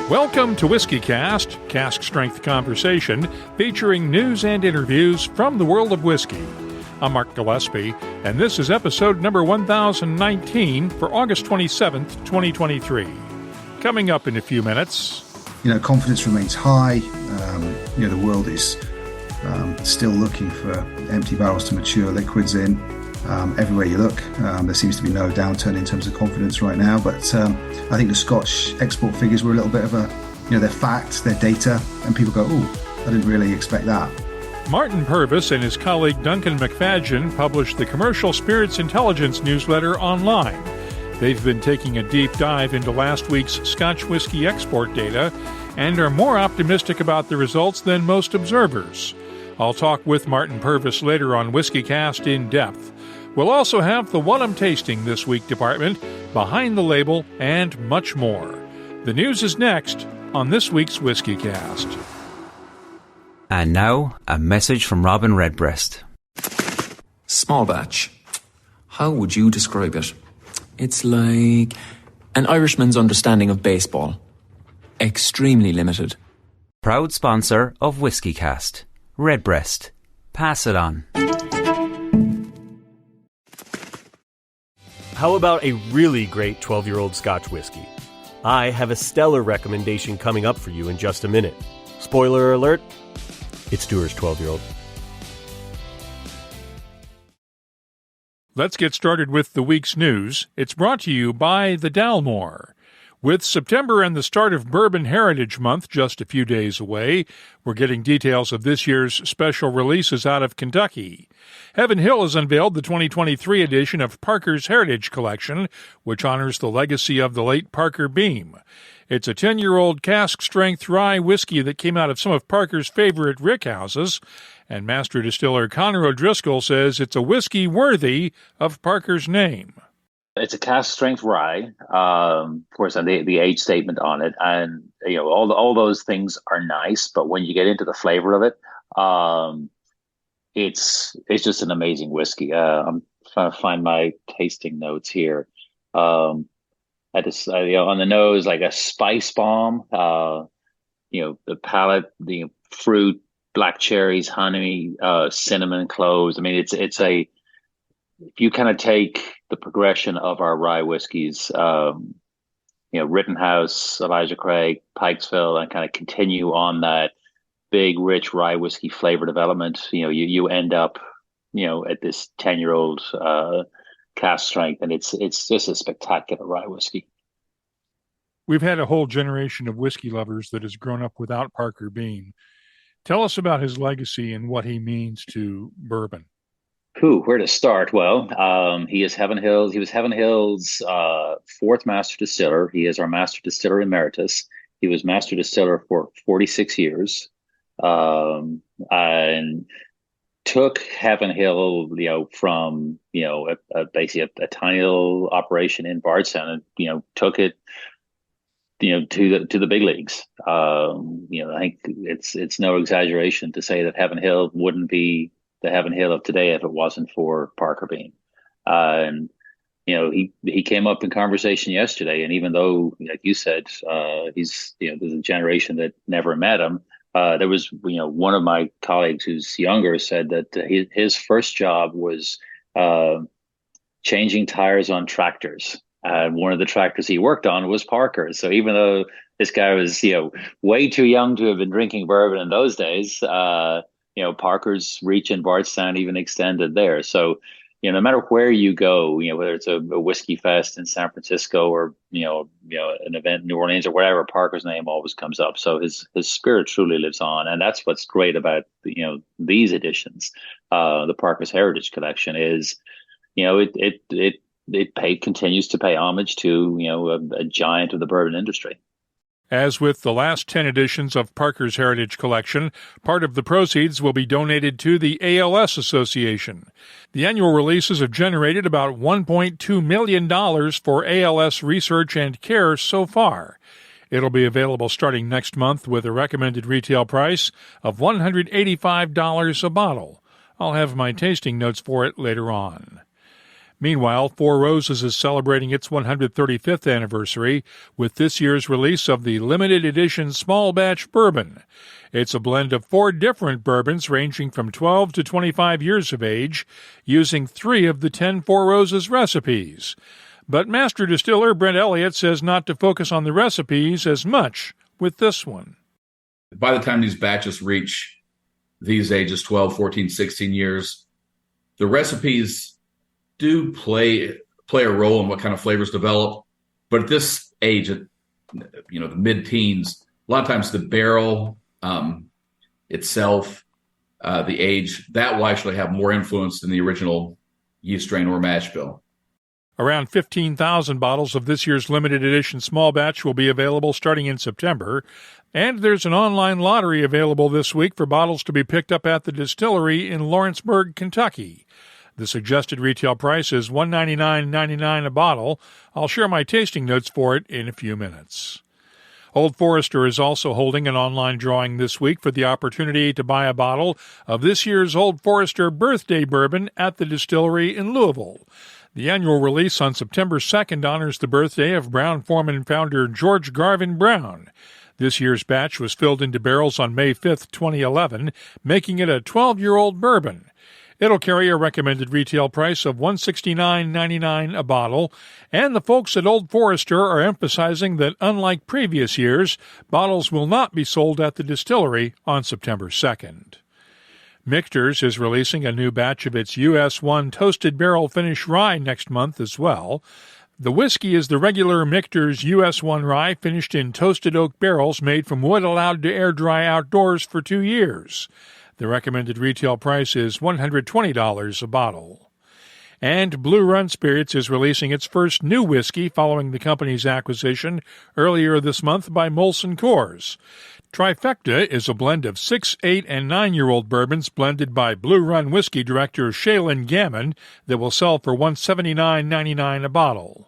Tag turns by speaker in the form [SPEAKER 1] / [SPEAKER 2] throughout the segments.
[SPEAKER 1] Welcome to WhiskyCast, cask strength conversation featuring news and interviews from the world of whiskey. I'm Mark Gillespie, and this is episode number 1019 for August 27th, 2023. Coming up in a few minutes.
[SPEAKER 2] Confidence remains high. The world is still looking for empty barrels to mature liquids in. Everywhere you look, there seems to be no downturn in terms of confidence right now. But I think the Scotch export figures were a little bit of they're facts, they're data, and people go, I didn't really expect that.
[SPEAKER 1] Martin Purvis and his colleague Duncan McFadzean published the Commercial Spirits Intelligence newsletter online. They've been taking a deep dive into last week's Scotch Whisky export data and are more optimistic about the results than most observers. I'll talk with Martin Purvis later on WhiskyCast In-Depth. We'll also have the What I'm Tasting This Week department, Behind the Label, and much more. The news is next on this week's WhiskyCast.
[SPEAKER 3] And now, a message from Robin Redbreast.
[SPEAKER 4] Small batch. How would you describe it? It's like an Irishman's understanding of baseball. Extremely limited.
[SPEAKER 3] Proud sponsor of WhiskyCast. Redbreast. Pass it on.
[SPEAKER 5] How about a really great 12-year-old Scotch whiskey? I have a stellar recommendation coming up for you in just a minute. Spoiler alert, it's Dewar's 12-year-old.
[SPEAKER 1] Let's get started with the week's news. It's brought to you by the Dalmore. With September and the start of Bourbon Heritage Month just a few days away, we're getting details of this year's special releases out of Kentucky. Heaven Hill has unveiled the 2023 edition of Parker's Heritage Collection, which honors the legacy of the late Parker Beam. It's a 10-year-old cask-strength rye whiskey that came out of some of Parker's favorite rickhouses, and master distiller Connor O'Driscoll says it's a whiskey worthy of Parker's name.
[SPEAKER 6] It's a cask strength rye, of course, and the age statement on it, and all those things are nice. But when you get into the flavor of it, it's just an amazing whiskey. I'm trying to find my tasting notes here. On the nose, like a spice bomb. The palate, the fruit, black cherries, honey, cinnamon, cloves. I mean, it's a. If you kind of take the progression of our rye whiskeys, Rittenhouse, Elijah Craig, Pikesville, and kind of continue on that big, rich rye whiskey flavor development, you end up, at this 10-year-old cask strength, and it's just a spectacular rye whiskey.
[SPEAKER 1] We've had a whole generation of whiskey lovers that has grown up without Parker Beam. Tell us about his legacy and what he means to bourbon.
[SPEAKER 6] Where to start? Well, he was Heaven Hill's fourth master distiller. He is our master distiller emeritus. He was master distiller for 46 years, and took Heaven Hill, from basically a tiny little operation in Bardstown, and took it, to the big leagues. I think it's no exaggeration to say that Heaven Hill wouldn't be the Heaven Hill of today if it wasn't for Parker Beam. And he came up in conversation yesterday, and even though, like you said, he's there's a generation that never met him. There was one of my colleagues who's younger said that his first job was changing tires on tractors. And one of the tractors he worked on was Parker. So even though this guy was way too young to have been drinking bourbon in those days, Parker's reach in Bardstown even extended there. So, no matter where you go, whether it's a whiskey fest in San Francisco or, an event in New Orleans or wherever, Parker's name always comes up. So his spirit truly lives on. And that's what's great about, these editions. The Parker's Heritage Collection is, it continues to pay homage to, a giant of the bourbon industry.
[SPEAKER 1] As with the last 10 editions of Parker's Heritage Collection, part of the proceeds will be donated to the ALS Association. The annual releases have generated about $1.2 million for ALS research and care so far. It'll be available starting next month with a recommended retail price of $185 a bottle. I'll have my tasting notes for it later on. Meanwhile, Four Roses is celebrating its 135th anniversary with this year's release of the limited edition small batch bourbon. It's a blend of 4 different bourbons ranging from 12 to 25 years of age, using 3 of the 10 Four Roses recipes. But Master Distiller Brent Elliott says not to focus on the recipes as much with this one.
[SPEAKER 7] By the time these batches reach these ages, 12, 14, 16 years, the recipes do play a role in what kind of flavors develop. But at this age, at the mid-teens, a lot of times the barrel itself, the age, that will actually have more influence than the original yeast strain or mash bill.
[SPEAKER 1] Around 15,000 bottles of this year's limited edition small batch will be available starting in September, and there's an online lottery available this week for bottles to be picked up at the distillery in Lawrenceburg, Kentucky. The suggested retail price is $199.99 a bottle. I'll share my tasting notes for it in a few minutes. Old Forester is also holding an online drawing this week for the opportunity to buy a bottle of this year's Old Forester birthday bourbon at the distillery in Louisville. The annual release on September 2nd honors the birthday of Brown-Forman founder George Garvin Brown. This year's batch was filled into barrels on May 5th, 2011, making it a 12-year-old bourbon. It'll carry a recommended retail price of $169.99 a bottle, and the folks at Old Forester are emphasizing that, unlike previous years, bottles will not be sold at the distillery on September 2nd. Michter's is releasing a new batch of its US1 toasted barrel finish rye next month as well. The whiskey is the regular Michter's US1 rye finished in toasted oak barrels made from wood allowed to air dry outdoors for 2 years. The recommended retail price is $120 a bottle. And Blue Run Spirits is releasing its first new whiskey following the company's acquisition earlier this month by Molson Coors. Trifecta is a blend of 6, 8, and 9-year-old bourbons blended by Blue Run whiskey director Shaylin Gammon that will sell for $179.99 a bottle.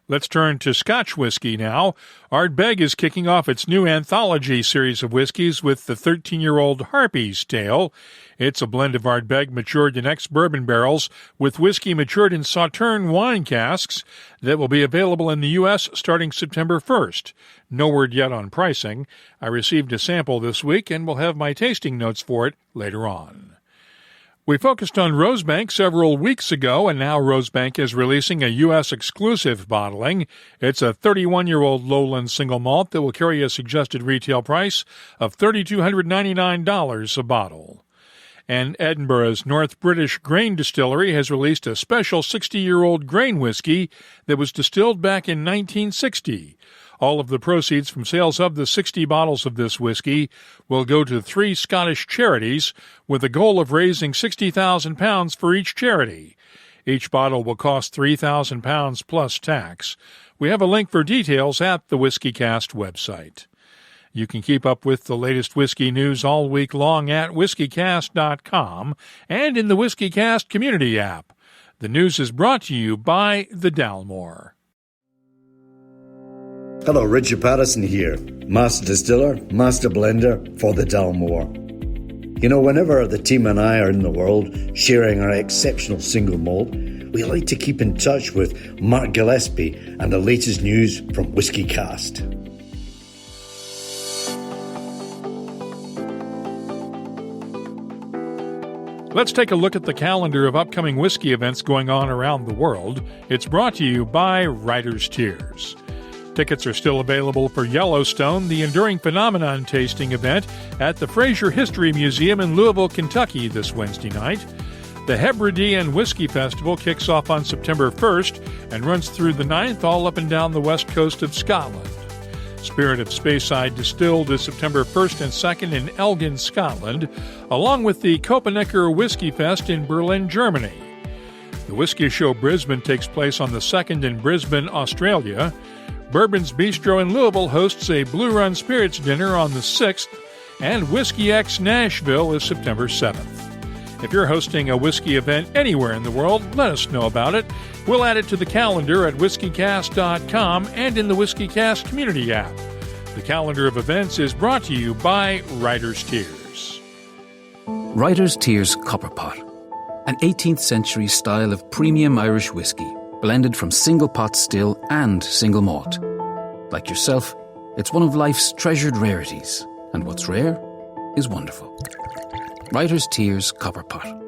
[SPEAKER 1] Let's turn to Scotch Whisky now. Ardbeg is kicking off its new anthology series of whiskeys with the 13-year-old Harpy's Tale. It's a blend of Ardbeg matured in ex-bourbon barrels with whiskey matured in Sauterne wine casks that will be available in the U.S. starting September 1st. No word yet on pricing. I received a sample this week and will have my tasting notes for it later on. We focused on Rosebank several weeks ago, and now Rosebank is releasing a U.S.-exclusive bottling. It's a 31-year-old lowland single malt that will carry a suggested retail price of $3,299 a bottle. And Edinburgh's North British Grain Distillery has released a special 60-year-old grain whiskey that was distilled back in 1960. All of the proceeds from sales of the 60 bottles of this whiskey will go to 3 Scottish charities with a goal of raising £60,000 for each charity. Each bottle will cost £3,000 plus tax. We have a link for details at the WhiskyCast website. You can keep up with the latest whiskey news all week long at whiskycast.com and in the WhiskyCast community app. The news is brought to you by the Dalmore.
[SPEAKER 8] Hello, Richard Patterson here, Master Distiller, Master Blender for the Dalmore. You know, whenever the team and I are in the world sharing our exceptional single malt, we like to keep in touch with Mark Gillespie and the latest news from WhiskyCast.
[SPEAKER 1] Let's take a look at the calendar of upcoming whiskey events going on around the world. It's brought to you by Writer's Tears. Tickets are still available for Yellowstone, the Enduring Phenomenon tasting event at the Fraser History Museum in Louisville, Kentucky this Wednesday night. The Hebridean Whiskey Festival kicks off on September 1st and runs through the 9th all up and down the west coast of Scotland. Spirit of Speyside Distilled is September 1st and 2nd in Elgin, Scotland, along with the Copenhagen Whiskey Fest in Berlin, Germany. The Whiskey Show Brisbane takes place on the 2nd in Brisbane, Australia. Bourbon's Bistro in Louisville hosts a Blue Run Spirits dinner on the 6th, and Whiskey X Nashville is September 7th. If you're hosting a whiskey event anywhere in the world, let us know about it. We'll add it to the calendar at whiskycast.com and in the WhiskyCast community app. The calendar of events is brought to you by Writer's Tears.
[SPEAKER 9] Writer's Tears Copper Pot. an 18th century style of premium Irish whiskey, blended from single pot still and single malt. Like yourself, it's one of life's treasured rarities, and what's rare is wonderful. Writer's Tears Copper Pot.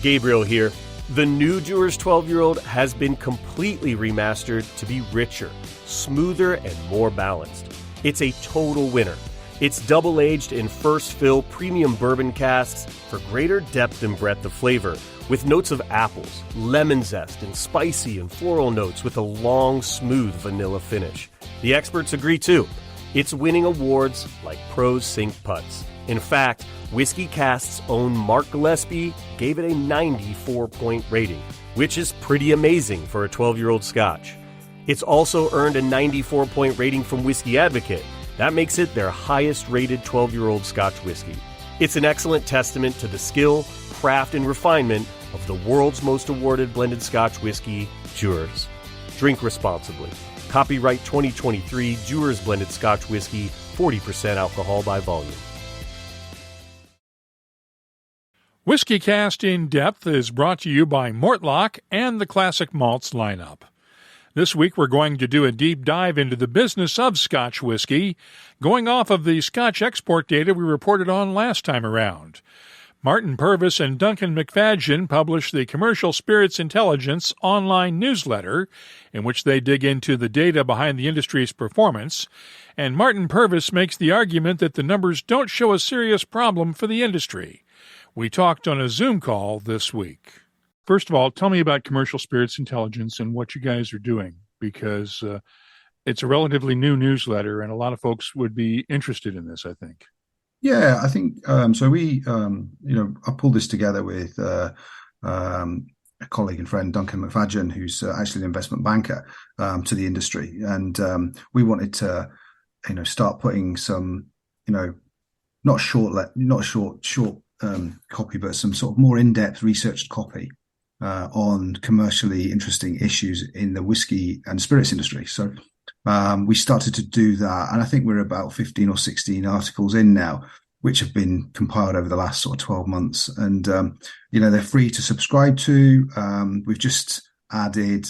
[SPEAKER 5] Gabriel here. The new Dewar's 12-year-old has been completely remastered to be richer, smoother, and more balanced. It's a total winner. It's double-aged in first-fill premium bourbon casks for greater depth and breadth of flavor, with notes of apples, lemon zest, and spicy and floral notes with a long, smooth vanilla finish. The experts agree too. It's winning awards like pros sink putts. In fact, WhiskyCast's own Mark Gillespie gave it a 94-point rating, which is pretty amazing for a 12-year-old Scotch. It's also earned a 94-point rating from Whiskey Advocate. That makes it their highest-rated 12-year-old Scotch whiskey. It's an excellent testament to the skill, craft, and refinement of the world's most awarded blended Scotch whiskey, Dewar's. Drink responsibly. Copyright 2023 Dewar's Blended Scotch Whiskey, 40% alcohol by volume.
[SPEAKER 1] WhiskyCast In-Depth is brought to you by Mortlock and the Classic Malts lineup. This week we're going to do a deep dive into the business of Scotch whiskey, going off of the Scotch export data we reported on last time around. Martin Purvis and Duncan McFadzean publish the Commercial Spirits Intelligence online newsletter, in which they dig into the data behind the industry's performance, and Martin Purvis makes the argument that the numbers don't show a serious problem for the industry. We talked on a Zoom call this week. First of all, tell me about Commercial Spirits Intelligence and what you guys are doing, because it's a relatively new newsletter and a lot of folks would be interested in this, I think.
[SPEAKER 2] Yeah, I think so. We, I pulled this together with a colleague and friend, Duncan McFadzean, who's actually an investment banker to the industry, and we wanted to, start putting some, not short copy, but some sort of more in-depth researched copy on commercially interesting issues in the whiskey and spirits industry. So we started to do that, and I think we're about 15 or 16 articles in now, which have been compiled over the last sort of 12 months. And, they're free to subscribe to. We've just added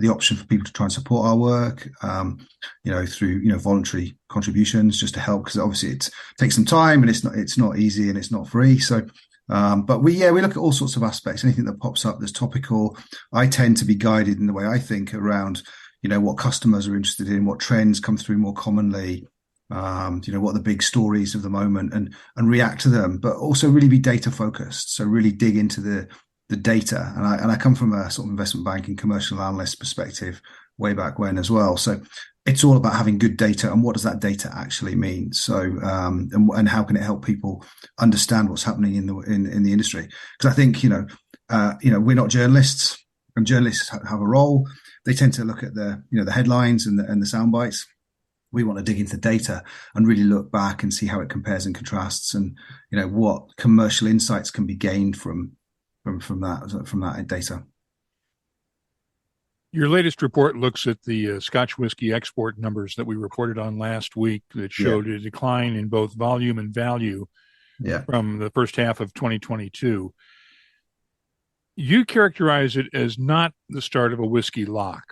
[SPEAKER 2] the option for people to try and support our work, through, voluntary contributions, just to help, because obviously it takes some time and it's not easy and it's not free. So, but we look at all sorts of aspects, anything that pops up that's topical. I tend to be guided in the way I think around, what customers are interested in, what trends come through more commonly, what are the big stories of the moment, and react to them, but also really be data focused. So really dig into the data. And I come from a sort of investment banking commercial analyst perspective way back when as well. So it's all about having good data and what does that data actually mean? So, and how can it help people understand what's happening in the industry? Because I think, we're not journalists, and journalists have a role. They tend to look at the headlines and the sound bites. We want to dig into data and really look back and see how it compares and contrasts, and what commercial insights can be gained from that data.
[SPEAKER 1] Your latest report looks at the Scotch whiskey export numbers that we reported on last week that showed a decline in both volume and value from the first half of 2022. You characterize it as not the start of a whiskey lock,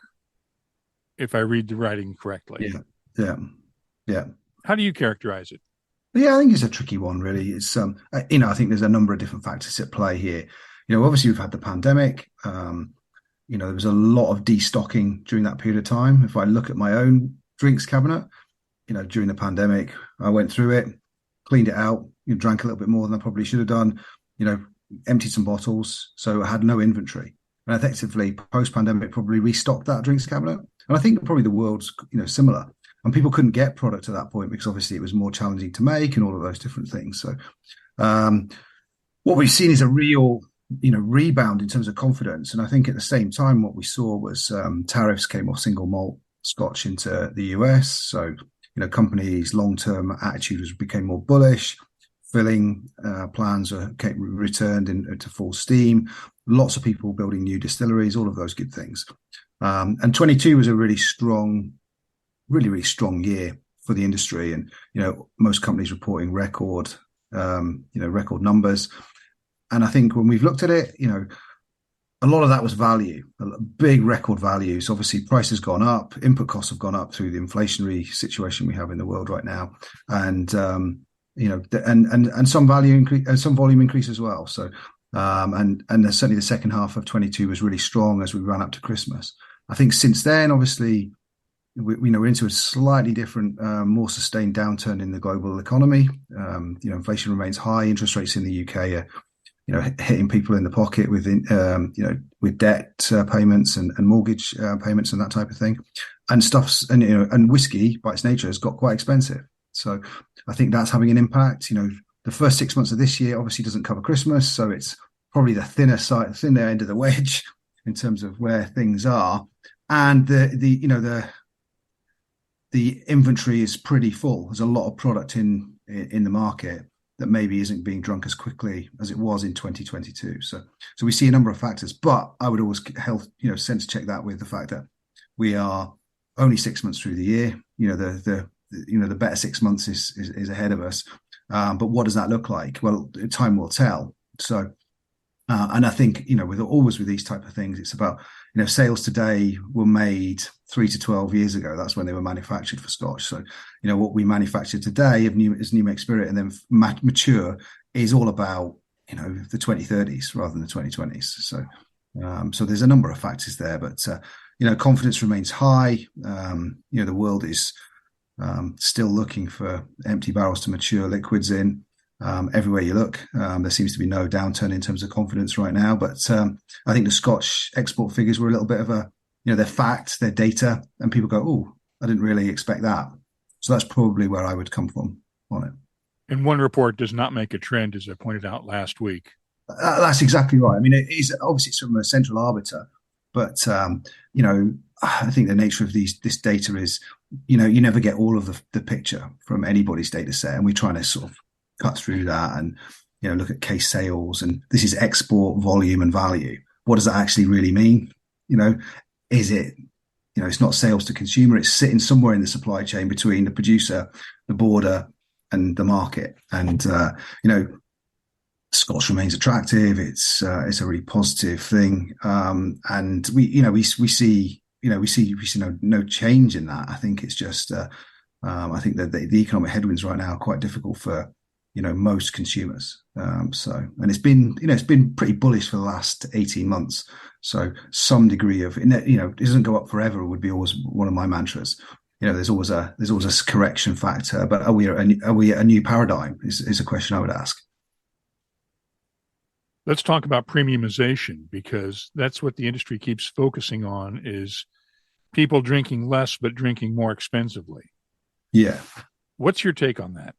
[SPEAKER 1] if I read the writing correctly.
[SPEAKER 2] Yeah.
[SPEAKER 1] How do you characterize it?
[SPEAKER 2] Yeah, I think it's a tricky one, really. It's I think there's a number of different factors at play here. Obviously we've had the pandemic. There was a lot of destocking during that period of time. If I look at my own drinks cabinet, during the pandemic, I went through it, cleaned it out, drank a little bit more than I probably should have done, emptied some bottles. So I had no inventory. And effectively, post-pandemic, probably restocked that drinks cabinet. And I think probably the world's, similar. And people couldn't get product at that point because obviously it was more challenging to make and all of those different things. So what we've seen is a real rebound in terms of confidence. And I think at the same time, what we saw was tariffs came off single malt Scotch into the US. So, companies' long-term attitudes became more bullish. Filling plans returned into full steam. Lots of people building new distilleries, all of those good things. And 22 was a really strong year for the industry. And, most companies reporting record record numbers. And I think when we've looked at it, a lot of that was value, big record values. Obviously, price has gone up, input costs have gone up through the inflationary situation we have in the world right now, and and some value increase and some volume increase as well. So, and certainly the second half of 22 was really strong as we ran up to Christmas. I think since then, obviously, we're into a slightly different, more sustained downturn in the global economy. Inflation remains high. Interest rates in the UK are hitting people in the pocket with debt payments and mortgage payments and that type of thing, and whiskey by its nature has got quite expensive. So I think that's having an impact. The first 6 months of this year obviously doesn't cover Christmas, so it's probably the thinner end of the wedge in terms of where things are, and the inventory is pretty full. There's a lot of product in the market that maybe isn't being drunk as quickly as it was in 2022. So we see a number of factors, but I would always sense check that with the fact that we are only 6 months through the year. The better 6 months is ahead of us. But what does that look like? Well, time will tell. So, and I think, with these type of things, it's about, sales today were made 3 to 12 years ago. That's when they were manufactured for Scotch. So, what we manufacture today is New Make Spirit and then mature is all about, the 2030s rather than the 2020s. So, so there's a number of factors there, but, confidence remains high. The world is still looking for empty barrels to mature liquids in. Everywhere you look, there seems to be no downturn in terms of confidence right now. But I think the Scotch export figures were a little bit of they're fact, they're data, and people go, oh, I didn't really expect that. So that's probably where I would come from on it.
[SPEAKER 1] And one report does not make a trend, as I pointed out last week.
[SPEAKER 2] That's exactly right. I mean, it is obviously it's from a central arbiter, but I think the nature of this data is, you never get all of the picture from anybody's data set, and we're trying to sort of cut through that and look at case sales, and this is export volume and value. What does that actually really mean? Is it it's not sales to consumer, it's sitting somewhere in the supply chain between the producer, the border, and the market. And Scotch remains attractive. It's a really positive thing, and we see no change in that. I think it's just I think that the economic headwinds right now are quite difficult for most consumers. And it's been pretty bullish for the last 18 months. So some degree of it doesn't go up forever would be always one of my mantras. There's always a correction factor, but are we at a new paradigm is a question I would ask.
[SPEAKER 1] Let's talk about premiumization, because that's what the industry keeps focusing on, is people drinking less but drinking more expensively.
[SPEAKER 2] Yeah. What's
[SPEAKER 1] your take on that?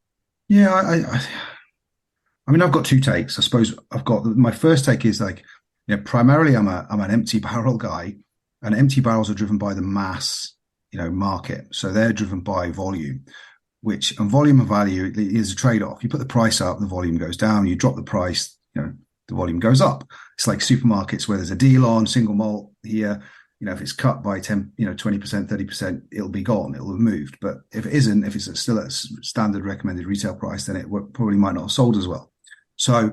[SPEAKER 2] Yeah, I mean, I've got two takes. I suppose my first take is primarily I'm an empty barrel guy, and empty barrels are driven by the mass, market. So they're driven by volume, and volume and value is a trade-off. You put the price up, the volume goes down. You drop the price, the volume goes up. It's like supermarkets where there's a deal on single malt here. If it's cut by 10, 20%, 30%, it'll be gone. It'll have moved. But if it isn't, if it's still at standard recommended retail price, then it probably might not have sold as well. So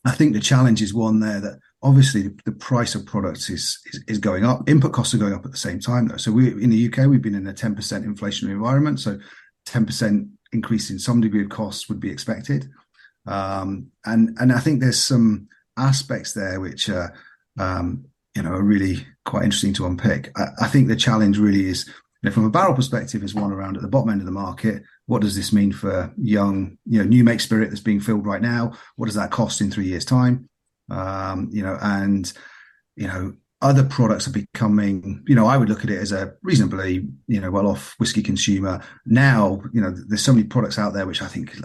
[SPEAKER 2] I think the challenge is one there that obviously the price of products is going up. Input costs are going up at the same time, though. So in the UK, we've been in a 10% inflationary environment. So 10% increase in some degree of costs would be expected. And I think there's some aspects there which are really quite interesting to unpick. I think the challenge really is, from a barrel perspective, is one around at the bottom end of the market. What does this mean for young, New Make Spirit that's being filled right now? What does that cost in 3 years' time? Other products are becoming, I would look at it as a reasonably, well-off whiskey consumer. Now, there's so many products out there which I think,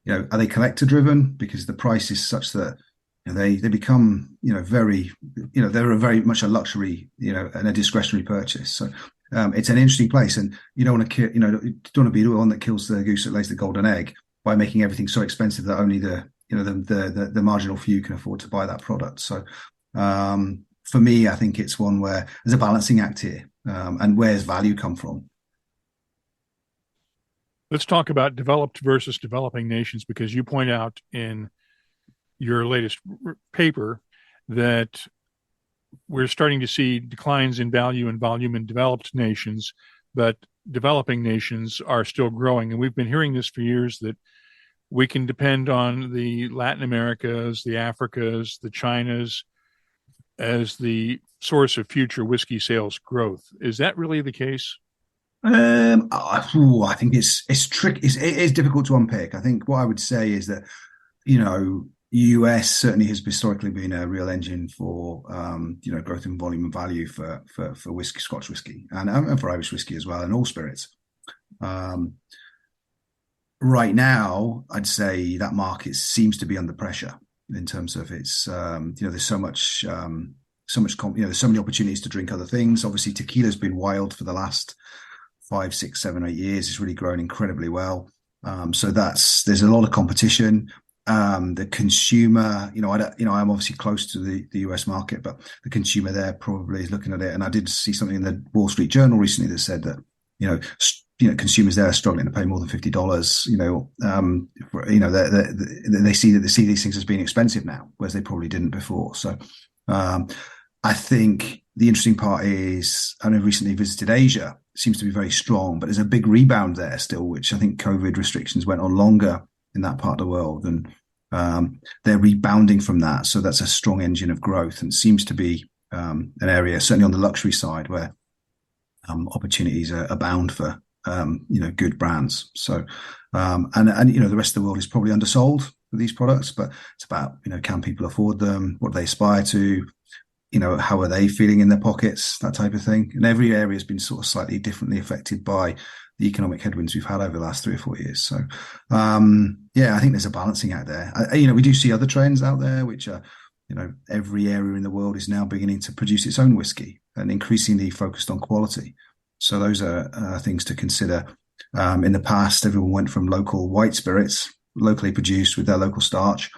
[SPEAKER 2] are they collector driven? Because the price is such that they become, very, they're very much a luxury, and a discretionary purchase. So it's an interesting place, and you don't want to be the one that kills the goose that lays the golden egg by making everything so expensive that only the marginal few can afford to buy that product. So for me, I think it's one where there's a balancing act here, and where's value come from?
[SPEAKER 1] Let's talk about developed versus developing nations, because you point out in your latest paper that we're starting to see declines in value and volume in developed nations, but developing nations are still growing. And we've been hearing this for years, that we can depend on the Latin Americas, the Africas, the Chinas as the source of future whiskey sales growth. Is that really the case?
[SPEAKER 2] I think it's tricky. It is difficult to unpick. I think what I would say is that, US certainly has historically been a real engine for growth in volume and value for whiskey, Scotch whisky, and for Irish whisky as well, and all spirits. Right now, I'd say that market seems to be under pressure in terms of its. There's so much, there's so many opportunities to drink other things. Obviously, tequila's been wild for the last 5, 6, 7, 8 years. It's really grown incredibly well. So there's a lot of competition. The consumer, I'm obviously close to the US market, but the consumer there probably is looking at it. And I did see something in the Wall Street Journal recently that said that, consumers there are struggling to pay more than $50. They see these things as being expensive now, whereas they probably didn't before. So, I think the interesting part is, I know recently visited Asia, seems to be very strong, but there's a big rebound there still, which I think COVID restrictions went on longer in that part of the world, and they're rebounding from that. So that's a strong engine of growth, and seems to be an area, certainly on the luxury side, where opportunities abound for good brands. So the rest of the world is probably undersold for these products, but it's about can people afford them? What do they aspire to? How are they feeling in their pockets? That type of thing. And every area has been sort of slightly differently affected by the economic headwinds we've had over the last 3 or 4 years. So, I think there's a balancing out there. We do see other trends out there, which are, every area in the world is now beginning to produce its own whiskey and increasingly focused on quality. So those are things to consider. In the past, everyone went from local white spirits, locally produced with their local starch,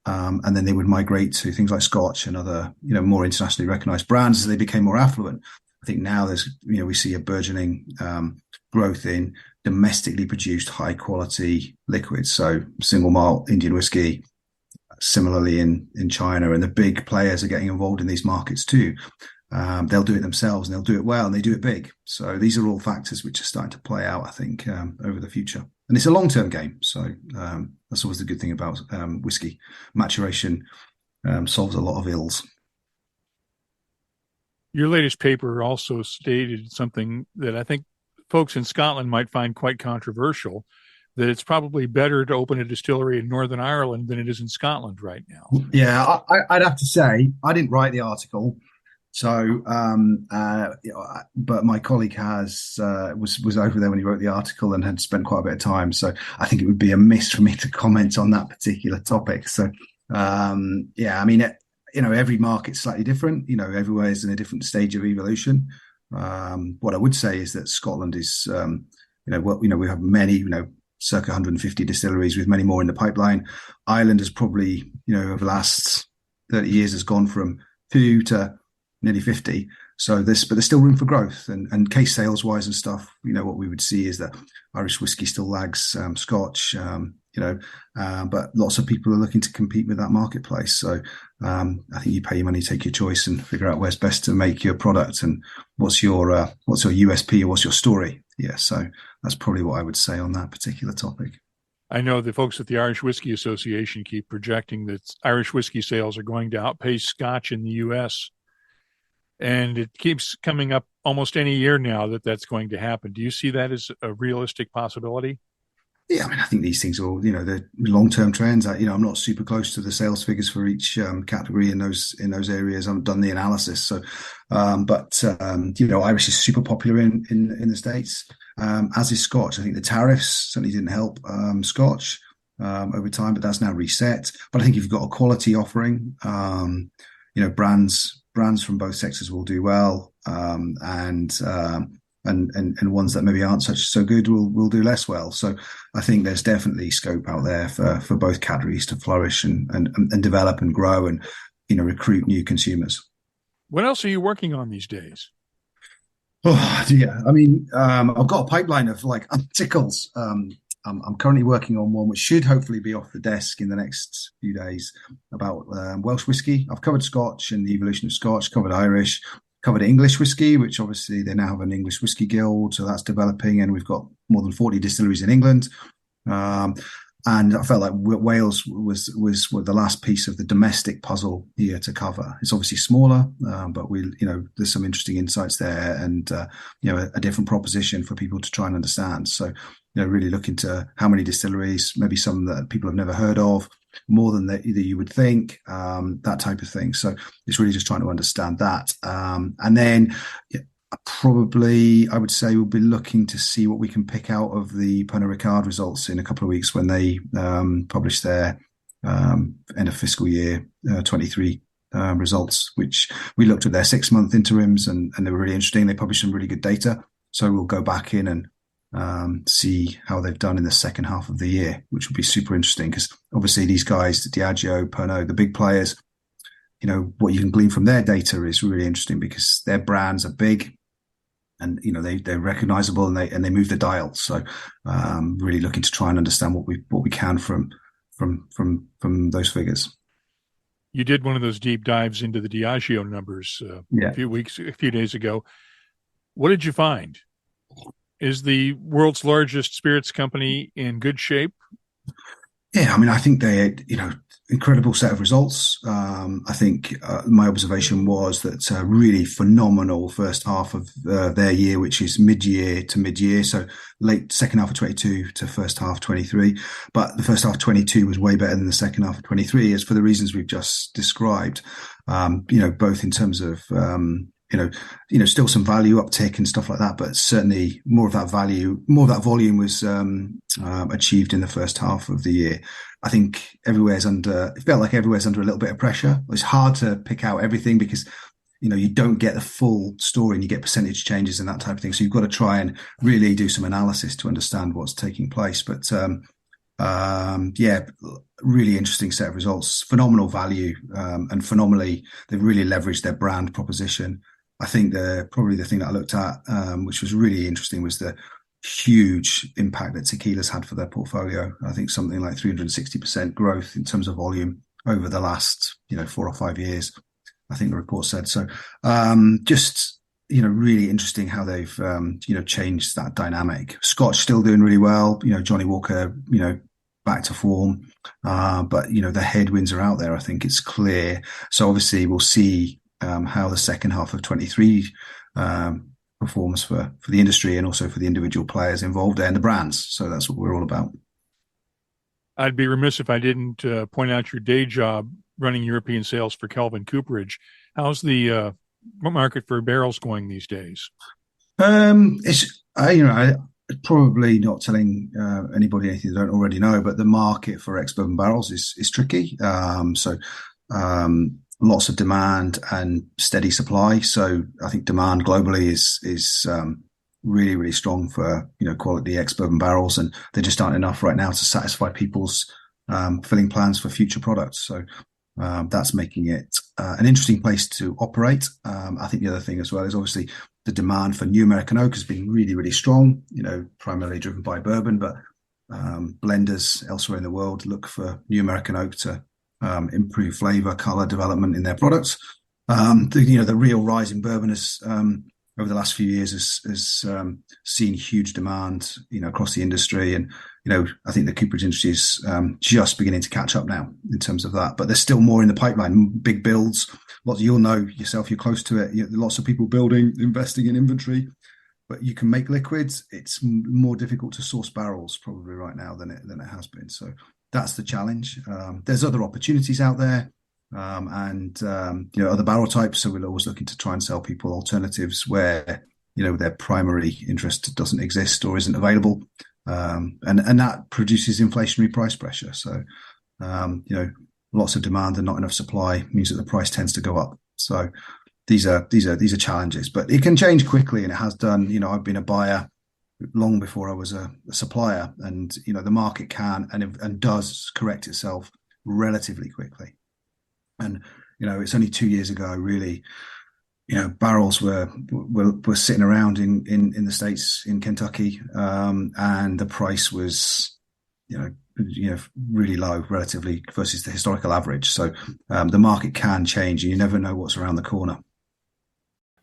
[SPEAKER 2] and then they would migrate to things like Scotch and other, more internationally recognized brands as they became more affluent. I think now we see a burgeoning growth in domestically produced high quality liquids. So single malt Indian whiskey, similarly in China, and the big players are getting involved in these markets too. They'll do it themselves, and they'll do it well, and they do it big. So these are all factors which are starting to play out, I think, over the future. And it's a long-term game. So that's always the good thing about whiskey. Maturation solves a lot of ills.
[SPEAKER 1] Your latest paper also stated something that I think folks in Scotland might find quite controversial, that it's probably better to open a distillery in Northern Ireland than it is in Scotland right now.
[SPEAKER 2] Yeah, I'd have to say, I didn't write the article. So, but my colleague was over there when he wrote the article and had spent quite a bit of time. So I think it would be amiss for me to comment on that particular topic. So, every market's slightly different. Everywhere is in a different stage of evolution. What I would say is that Scotland is, we have many, circa 150 distilleries with many more in the pipeline. Ireland has probably, over the last 30 years has gone from 2 to nearly 50. So but there's still room for growth, and case sales wise and stuff. What we would see is that Irish whiskey still lags Scotch. But lots of people are looking to compete with that marketplace. So I think you pay your money, take your choice, and figure out where's best to make your product and what's your USP or what's your story. Yeah, so that's probably what I would say on that particular topic.
[SPEAKER 1] I know the folks at the Irish Whiskey Association keep projecting that Irish whiskey sales are going to outpace Scotch in the U.S., and it keeps coming up almost any year now that that's going to happen. Do you see that as a realistic possibility?
[SPEAKER 2] Yeah, I think these things are, they're long-term trends. I'm not super close to the sales figures for each category in those areas. I haven't done the analysis. So, Irish is super popular in the States, as is Scotch. I think the tariffs certainly didn't help Scotch over time, but that's now reset. But I think if you've got a quality offering, brands from both sectors will do well, and ones that maybe aren't so good will do less well. So I think there's definitely scope out there for both categories to flourish and develop and grow and recruit new consumers.
[SPEAKER 1] What else are you working on these days?
[SPEAKER 2] Oh, yeah. I mean, I've got a pipeline of like articles. I'm currently working on one which should hopefully be off the desk in the next few days about Welsh whiskey. I've covered Scotch and the evolution of Scotch, covered Irish, covered English whiskey, which obviously they now have an English whiskey guild, so that's developing, and we've got more than 40 distilleries in England. And I felt like Wales was the last piece of the domestic puzzle here to cover. It's obviously smaller, but there's some interesting insights there, and a different proposition for people to try and understand. So, really look into how many distilleries, maybe some that people have never heard of, more than that either you would think, that type of thing. So it's really just trying to understand that, and then. Probably, I would say we'll be looking to see what we can pick out of the Pernod Ricard results in a couple of weeks when they publish their end of fiscal year 23 results, which we looked at their 6-month interims and they were really interesting. They published some really good data. So we'll go back in and see how they've done in the second half of the year, which will be super interesting because obviously these guys, Diageo, Pernod, the big players, what you can glean from their data is really interesting because their brands are big and, they're recognizable and they move the dial. So, really looking to try and understand what we can from those figures.
[SPEAKER 1] You did one of those deep dives into the Diageo numbers a few days ago. What did you find? Is the world's largest spirits company in good shape?
[SPEAKER 2] Yeah, I mean, I think they had, incredible set of results. I think my observation was that really phenomenal first half of their year, which is mid-year to mid-year. So late second half of 22 to first half 23. But the first half of 22 was way better than the second half of 23, as for the reasons we've just described, both in terms of, still some value uptick and stuff like that, but certainly more of that volume was achieved in the first half of the year. I think it felt like everywhere's under a little bit of pressure. It's hard to pick out everything because, you don't get the full story and you get percentage changes and that type of thing. So you've got to try and really do some analysis to understand what's taking place. But, really interesting set of results, phenomenal value, and phenomenally, they've really leveraged their brand proposition. I think probably the thing that I looked at, which was really interesting, was the huge impact that tequila's had for their portfolio. I think something like 360% growth in terms of volume over the last, 4 or 5 years, I think the report said. So, really interesting how they've, changed that dynamic. Scotch still doing really well. Johnny Walker, back to form. But, the headwinds are out there. I think it's clear. So obviously we'll see how the second half of 23 performs for the industry and also for the individual players involved there and the brands. So that's what we're all about.
[SPEAKER 1] I'd be remiss if I didn't point out your day job running European sales for Kelvin Cooperage. How's the market for barrels going these days?
[SPEAKER 2] It's probably not telling anybody anything they don't already know, but the market for ex-bourbon barrels is tricky. Lots of demand and steady supply. So I think demand globally is really, really strong for, quality ex-bourbon barrels. And there just aren't enough right now to satisfy people's filling plans for future products. So that's making it an interesting place to operate. I think the other thing as well is obviously the demand for new American oak has been really, really strong, primarily driven by bourbon, but blenders elsewhere in the world look for new American oak to improve flavor, color development in their products. The real rise in bourbon has over the last few years has seen huge demand, across the industry. And, I think the cooperage industry is just beginning to catch up now in terms of that. But there's still more in the pipeline, big builds. Lots, you'll know yourself, you're close to it. Lots of people building, investing in inventory. But you can make liquids. It's more difficult to source barrels probably right now than it has been. So that's the challenge. There's other opportunities out there, and other barrel types. So we're always looking to try and sell people alternatives where their primary interest doesn't exist or isn't available, and that produces inflationary price pressure. So lots of demand and not enough supply means that the price tends to go up. So these are challenges, but it can change quickly, and it has done. I've been a buyer long before I was a supplier, and the market can and does correct itself relatively quickly. And it's only 2 years ago really barrels were sitting around in the States, in Kentucky, and the price was, really low relatively versus the historical average. So the market can change, and you never know what's around the corner.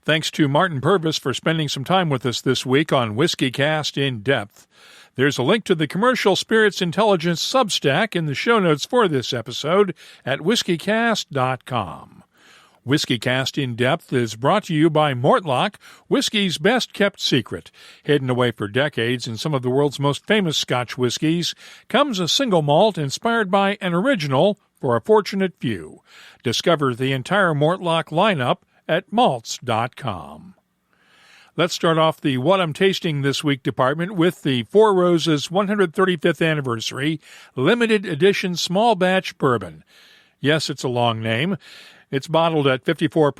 [SPEAKER 1] Thanks to Martin Purvis for spending some time with us this week on WhiskyCast In-Depth. There's a link to the Commercial Spirits Intelligence Substack in the show notes for this episode at whiskycast.com. WhiskyCast In-Depth is brought to you by Mortlach, whiskey's best-kept secret. Hidden away for decades in some of the world's most famous Scotch whiskies comes a single malt inspired by an original for a fortunate few. Discover the entire Mortlach lineup at malts.com. Let's start off the What I'm Tasting This Week department with the Four Roses 135th Anniversary Limited Edition Small Batch Bourbon. Yes, it's a long name. It's bottled at 54%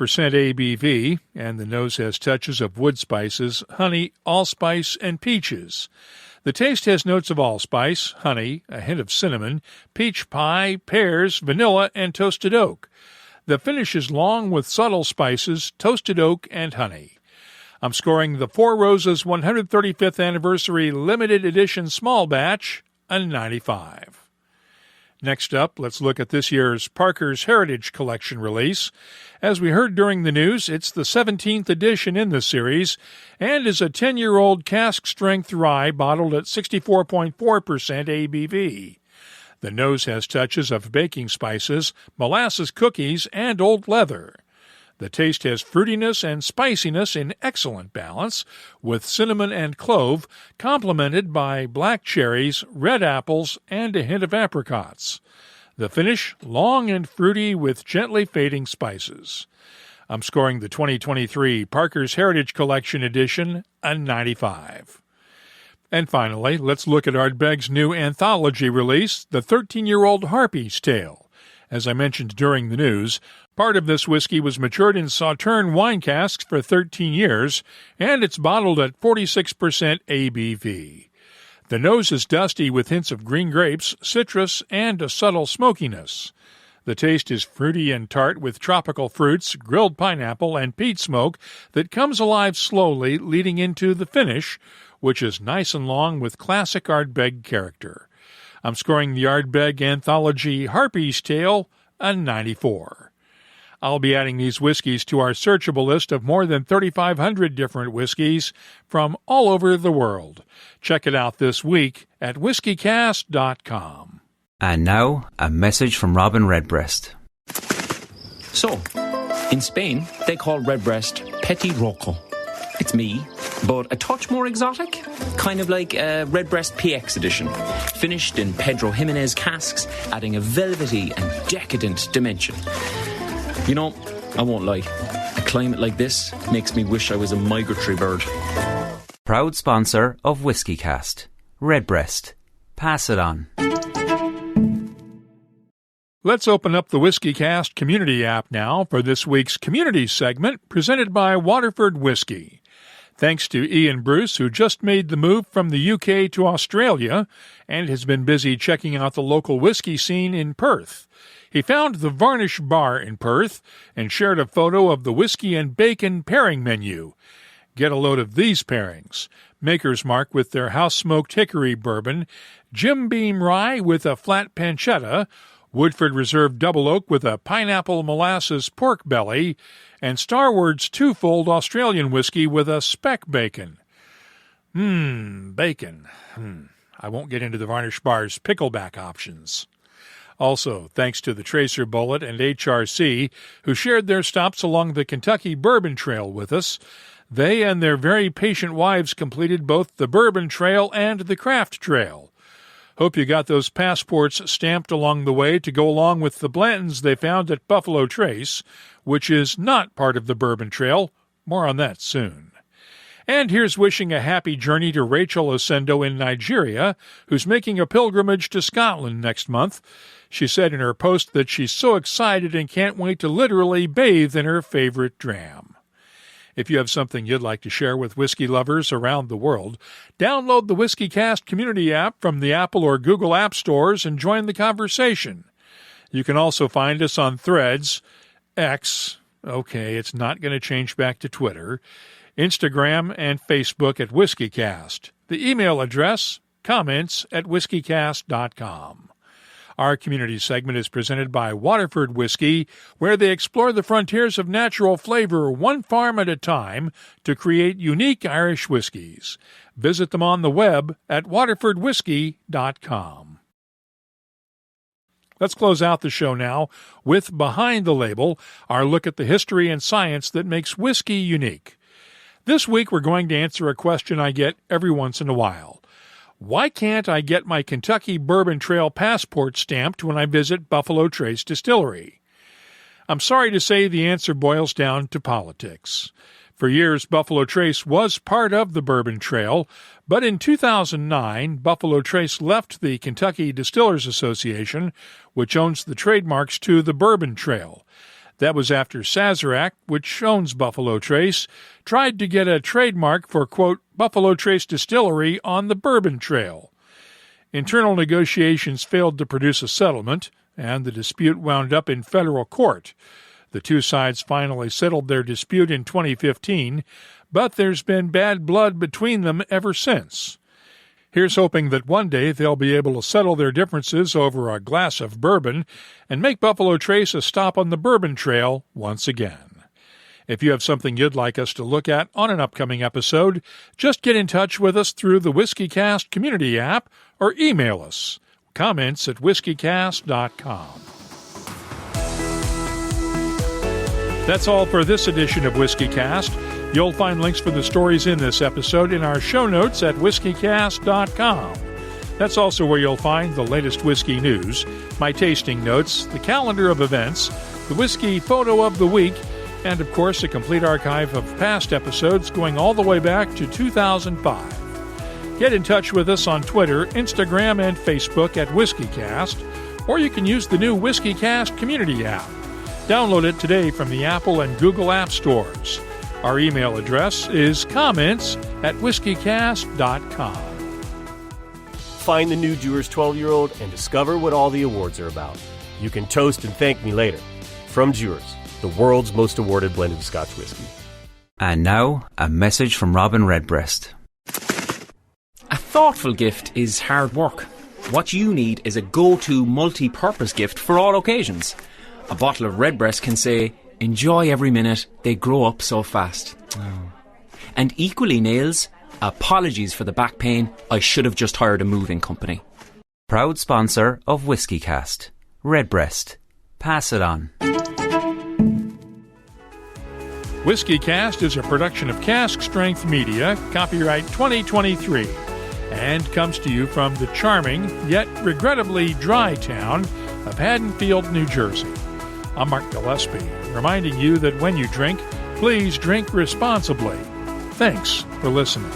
[SPEAKER 1] ABV, and the nose has touches of wood spices, honey, allspice, and peaches. The taste has notes of allspice, honey, a hint of cinnamon, peach pie, pears, vanilla, and toasted oak. The finish is long with subtle spices, toasted oak, and honey. I'm scoring the Four Roses 135th Anniversary Limited Edition Small Batch a 95. Next up, let's look at this year's Parker's Heritage Collection release. As we heard during the news, it's the 17th edition in the series and is a 10-year-old cask-strength rye bottled at 64.4% ABV. The nose has touches of baking spices, molasses cookies, and old leather. The taste has fruitiness and spiciness in excellent balance, with cinnamon and clove, complemented by black cherries, red apples, and a hint of apricots. The finish, long and fruity with gently fading spices. I'm scoring the 2023 Parker's Heritage Collection Edition a 95. And finally, let's look at Ardbeg's new anthology release, The 13-Year-Old Harpy's Tale. As I mentioned during the news, part of this whiskey was matured in Sauterne wine casks for 13 years, and it's bottled at 46% ABV. The nose is dusty with hints of green grapes, citrus, and a subtle smokiness. The taste is fruity and tart with tropical fruits, grilled pineapple, and peat smoke that comes alive slowly, leading into the finish, which is nice and long with classic Ardbeg character. I'm scoring the Ardbeg Anthology Harpy's Tale a 94. I'll be adding these whiskeys to our searchable list of more than 3,500 different whiskeys from all over the world. Check it out this week at whiskycast.com.
[SPEAKER 3] And now, a message from Robin Redbreast.
[SPEAKER 10] So, in Spain, they call Redbreast Petit Roco. It's me, but a touch more exotic. Kind of like a Redbreast PX edition. Finished in Pedro Jimenez casks, adding a velvety and decadent dimension. You know, I won't lie. A climate like this makes me wish I was a migratory bird.
[SPEAKER 3] Proud sponsor of WhiskyCast. Redbreast. Pass it on.
[SPEAKER 1] Let's open up the WhiskyCast community app now for this week's community segment presented by Waterford Whiskey. Thanks to Ian Bruce, who just made the move from the UK to Australia and has been busy checking out the local whiskey scene in Perth. He found the Varnish Bar in Perth and shared a photo of the whiskey and bacon pairing menu. Get a load of these pairings. Maker's Mark with their house-smoked hickory bourbon, Jim Beam Rye with a flat pancetta, Woodford Reserve Double Oak with a pineapple molasses pork belly, and Starward's twofold Australian whiskey with a speck bacon. Bacon. I won't get into the Varnish Bar's pickleback options. Also, thanks to the Tracer Bullet and HRC, who shared their stops along the Kentucky Bourbon Trail with us. They and their very patient wives completed both the Bourbon Trail and the Craft Trail. Hope you got those passports stamped along the way to go along with the Blantons they found at Buffalo Trace, which is not part of the Bourbon Trail. More on that soon. And here's wishing a happy journey to Rachel Osendo in Nigeria, who's making a pilgrimage to Scotland next month. She said in her post that she's so excited and can't wait to literally bathe in her favorite dram. If you have something you'd like to share with whiskey lovers around the world, download the WhiskyCast community app from the Apple or Google App Stores and join the conversation. You can also find us on Threads, X, Okay, it's not going to change back to Twitter. Instagram and Facebook at WhiskyCast. The email address, comments@whiskycast.com. Our community segment is presented by Waterford Whiskey, where they explore the frontiers of natural flavor one farm at a time to create unique Irish whiskies. Visit them on the web at waterfordwhiskey.com. Let's close out the show now with Behind the Label, our look at the history and science that makes whiskey unique. This week we're going to answer a question I get every once in a while. Why can't I get my Kentucky Bourbon Trail passport stamped when I visit Buffalo Trace Distillery? I'm sorry to say the answer boils down to politics. For years, Buffalo Trace was part of the Bourbon Trail, but in 2009, Buffalo Trace left the Kentucky Distillers Association, which owns the trademarks to the Bourbon Trail. That was after Sazerac, which owns Buffalo Trace, tried to get a trademark for, quote, Buffalo Trace Distillery on the Bourbon Trail. Internal negotiations failed to produce a settlement, and the dispute wound up in federal court. The two sides finally settled their dispute in 2015, but there's been bad blood between them ever since. Here's hoping that one day they'll be able to settle their differences over a glass of bourbon and make Buffalo Trace a stop on the Bourbon Trail once again. If you have something you'd like us to look at on an upcoming episode, just get in touch with us through the WhiskyCast community app or email us. comments@whiskycast.com. That's all for this edition of WhiskyCast. You'll find links for the stories in this episode in our show notes at whiskycast.com. That's also where you'll find the latest whiskey news, my tasting notes, the calendar of events, the whiskey photo of the week, and, of course, a complete archive of past episodes going all the way back to 2005. Get in touch with us on Twitter, Instagram, and Facebook at WhiskyCast, or you can use the new WhiskyCast community app. Download it today from the Apple and Google App Stores. Our email address is comments@whiskycast.com.
[SPEAKER 5] Find the new Dewar's 12-year-old and discover what all the awards are about. You can toast and thank me later. From Dewar's, the world's most awarded blended Scotch whiskey.
[SPEAKER 3] And now, a message from Robin Redbreast.
[SPEAKER 10] A thoughtful gift is hard work. What you need is a go-to multi-purpose gift for all occasions. A bottle of Redbreast can say, enjoy every minute, they grow up so fast. Oh. And equally nails, apologies for the back pain, I should have just hired a moving company.
[SPEAKER 3] Proud sponsor of WhiskyCast. Redbreast. Pass it on.
[SPEAKER 1] WhiskyCast is a production of Cask Strength Media, copyright 2023, and comes to you from the charming, yet regrettably dry town of Haddonfield, New Jersey. I'm Mark Gillespie, reminding you that when you drink, please drink responsibly. Thanks for listening.